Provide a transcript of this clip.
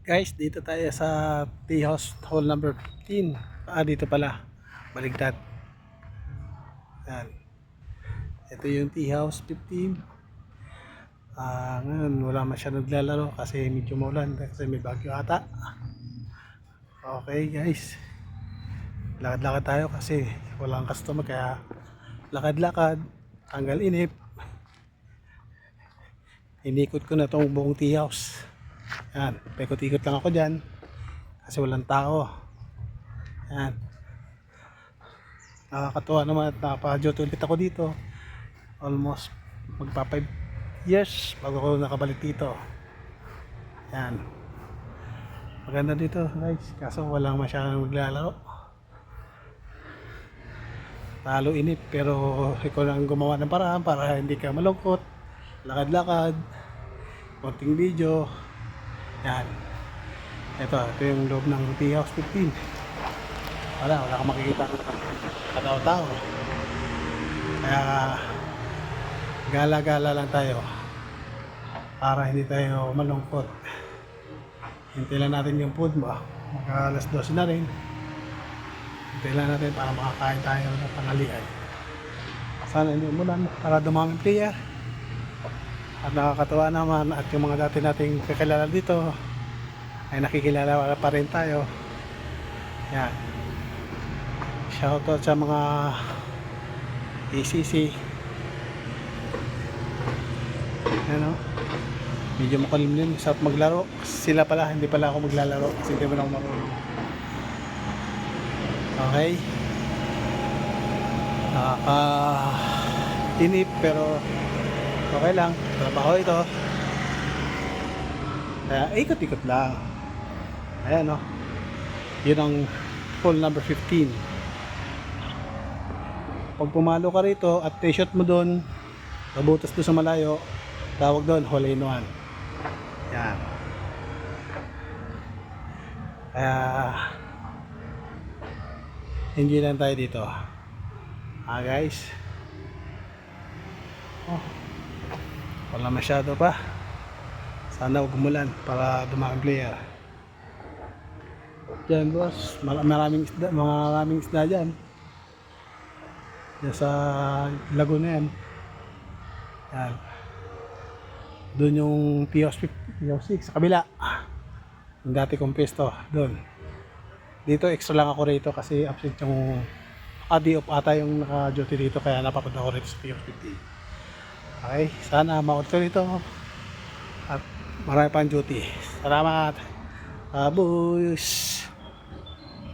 Guys, dito tayo sa tea house hall number 15. Dito pala. Baligtad. Yan. Ito yung tea house 15. Ngayon wala masyadong naglalaro kasi medyo maulan kasi may bagyo ata. Okay guys. Lakad-lakad tayo kasi walang customer kaya lakad-lakad. Tanggal inip. Inikot ko na tong buong tea house. Yan. Paikot-ikot lang ako dyan kasi walang tao. Yan. Nakakatuwa naman at nakapadyot ulit ako dito. Almost magpa 5 years bago ako nakabalik dito. Yan. Maganda dito guys. Kaso walang masyadong maglalaro. Talo inip pero ikaw lang gumawa ng paraan para hindi ka malungkot. Lakad-lakad. Konting video. Yan. Ito yung loob ng tea house 15. Wala kang makikita ng katao-tao. Kaya gala-gala lang tayo para hindi tayo malungkot. Hintay lang natin yung food mo. Magka alas 12 na rin. Hintay lang natin para makakain tayo ng tanghalian. Sana hindi umulan para dumaming player. At nakakatawa naman at yung mga dati nating kakilala dito ay nakikilala pa rin tayo. Yan. Shoutout sa mga ACC. Ano? Medyo makulimlim sa maglaro. Sila pala, hindi pala ako maglalaro kasi hindi mo lang marunong. Okay. Nakaka-inip pero okay lang. Trabaho ito. Kaya ikot-ikot lang. Ayan o. Yun ang hole number 15. Pag pumalo ka rito at t-shot mo doon, nabutas doon sa malayo, tawag doon hole in one. Yan. Kaya enjoy lang tayo dito. Guys. Wala masyado pa. Sana huwag umulan para dumaming player. Diyan boss, maraming isda dyan. Diyan sa Laguna yan. Yan. Doon yung POS 6 sa kabila. Yung dati kong pesto. Doon. Dito extra lang ako rito kasi absent yung day off ata yung naka-duty dito kaya napapunta ako rito sa POS 15. Okay, sana ma-out ko rito. At marami pang duty. Salamat. Abus.